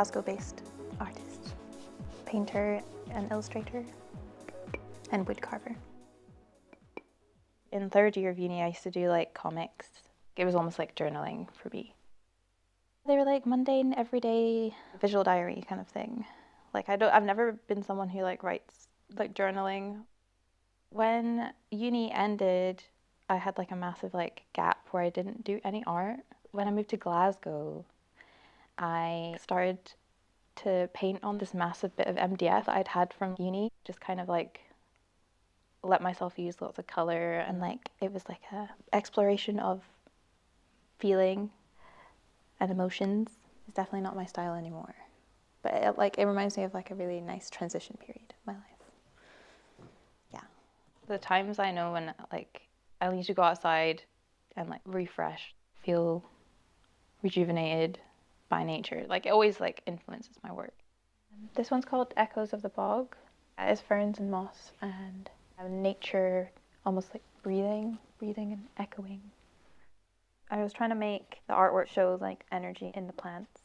Glasgow-based artist, painter and illustrator, and wood carver. In third year of uni, I used to do like comics. It was almost like journaling for me. They were like mundane, everyday visual diary kind of thing. Like I've never been someone who like writes like journaling. When uni ended, I had like a massive like gap where I didn't do any art. When I moved to Glasgow, I started to paint on this massive bit of MDF that I'd had from uni, just kind of like let myself use lots of color, and like it was like a exploration of feeling and emotions. It's definitely not my style anymore, but it reminds me of like a really nice transition period of my life. Yeah, the times I know when like I need to go outside and like refresh, feel rejuvenated by nature, like it always like influences my work. This one's called Echoes of the Bog. It's ferns and moss and nature almost like breathing and echoing. I was trying to make the artwork show like energy in the plants.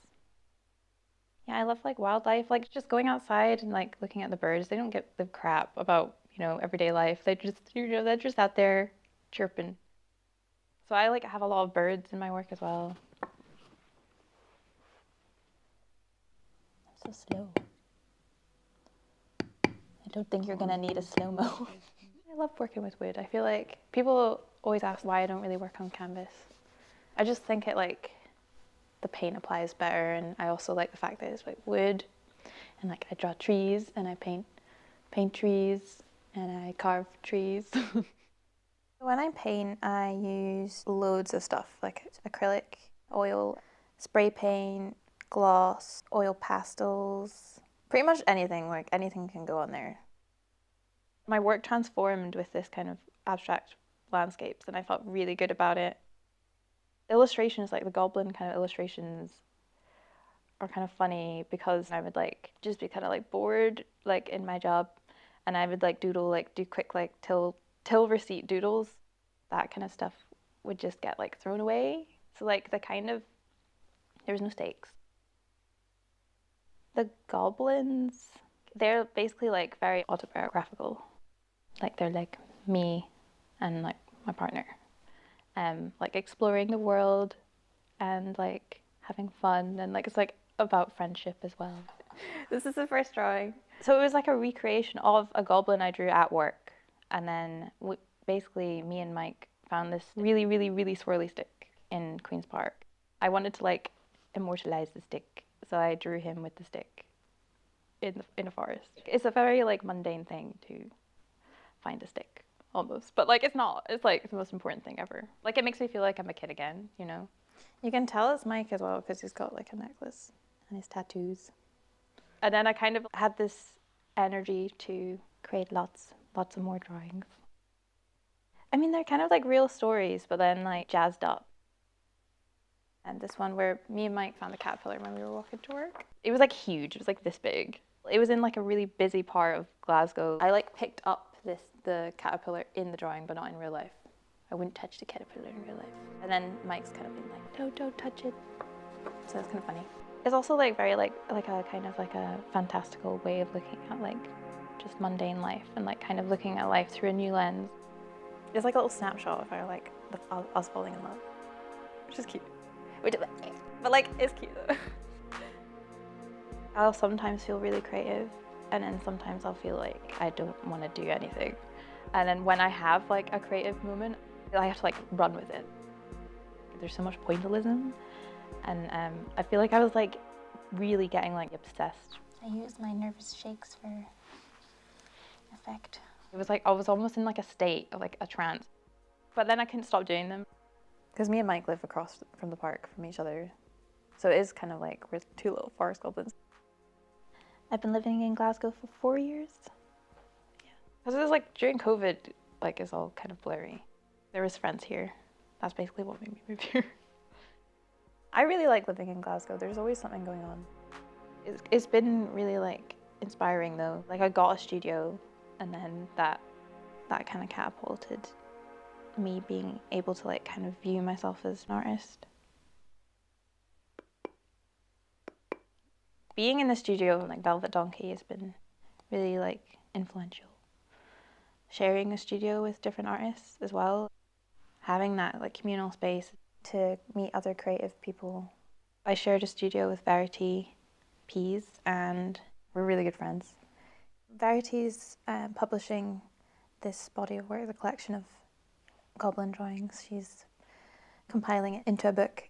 Yeah, I love like wildlife, like just going outside and like looking at the birds. They don't give the crap about, everyday life. They just, they're just out there chirping. So I like have a lot of birds in my work as well. I'm so slow. I don't think you're gonna need a slow-mo. I love working with wood. I feel like people always ask why I don't really work on canvas. I just think it like the paint applies better, and I also like the fact that it's like wood, and like I draw trees and I paint trees and I carve trees. When I paint, I use loads of stuff like acrylic, oil, spray paint, gloss, oil pastels, pretty much anything, like anything can go on there. My work transformed with this kind of abstract landscapes, and I felt really good about it. Illustrations, like the goblin kind of illustrations, are kind of funny because I would like just be kind of like bored like in my job, and I would like doodle, like do quick like till receipt doodles. That kind of stuff would just get like thrown away. So like there was no stakes. The goblins, they're basically like very autobiographical. Like they're like me and like my partner. Like exploring the world and like having fun, and like it's like about friendship as well. This is the first drawing. So it was like a recreation of a goblin I drew at work, and then basically me and Mike found this really, really, really swirly stick in Queen's Park. I wanted to like immortalize the stick, so I drew him with the stick in a forest. It's a very like mundane thing to find a stick. Almost, but like it's not. It's like the most important thing ever. Like it makes me feel like I'm a kid again, You can tell it's Mike as well because he's got like a necklace and his tattoos. And then I kind of had this energy to create lots of more drawings. I mean, they're kind of like real stories, but then like jazzed up. And this one where me and Mike found a caterpillar when we were walking to work. It was like huge. It was like this big. It was in like a really busy part of Glasgow. I like picked up the caterpillar in the drawing, but not in real life. I wouldn't touch the caterpillar in real life. And then Mike's kind of been like, no, don't touch it. So that's kind of funny. It's also like very like a kind of like a fantastical way of looking at like just mundane life, and like kind of looking at life through a new lens. It's like a little snapshot of our like us falling in love, which is cute. But like it's cute. I'll sometimes feel really creative, and then sometimes I'll feel like I don't want to do anything. And then when I have like a creative moment, I have to like run with it. There's so much pointillism, and I feel like I was like really getting like obsessed. I used my nervous shakes for effect. It was like I was almost in like a state of like a trance, but then I couldn't stop doing them because me and Mike live across from the park from each other, so it is kind of like we're two little forest goblins. I've been living in Glasgow for 4 years. Yeah, because it was like during COVID, like it's all kind of blurry. There was friends here. That's basically what made me move here. I really like living in Glasgow. There's always something going on. It's been really like inspiring though. Like I got a studio, and then that kind of catapulted me being able to like kind of view myself as an artist. Being in the studio like Velvet Donkey has been really like influential. Sharing a studio with different artists as well, having that like communal space to meet other creative people. I shared a studio with Verity Pease and we're really good friends. Verity's publishing this body of work, the collection of goblin drawings. She's compiling it into a book.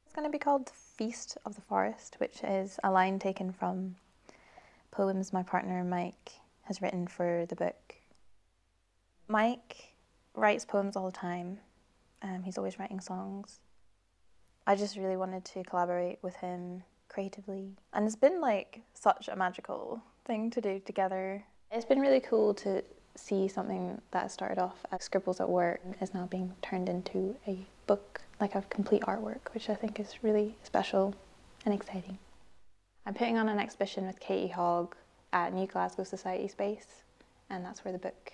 It's going to be called Feast of the Forest, which is a line taken from poems my partner Mike has written for the book. Mike writes poems all the time. He's always writing songs. I just really wanted to collaborate with him creatively. And it's been like such a magical thing to do together. It's been really cool to see something that started off as scribbles at work is now being turned into a book, like a complete artwork, which I think is really special and exciting. I'm putting on an exhibition with Katie Hogg at New Glasgow Society Space, and that's where the book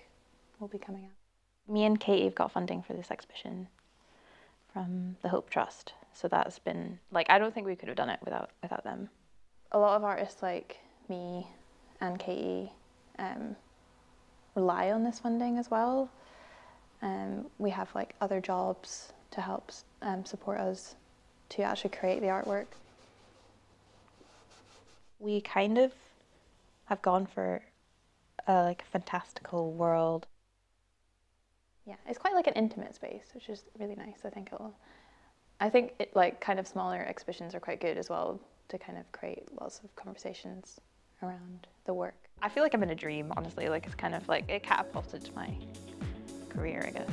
will be coming out. Me and Katie have got funding for this exhibition from the Hope Trust, so that's been, like, I don't think we could have done it without them. A lot of artists like me and Katie rely on this funding as well. We have like other jobs to help support us to actually create the artwork. We kind of have gone for like a fantastical world. Yeah, it's quite like an intimate space, which is really nice. I think it, like kind of smaller exhibitions are quite good as well to kind of create lots of conversations around the work. I feel like I'm in a dream, honestly. Like it's kind of like it catapulted my career, I guess.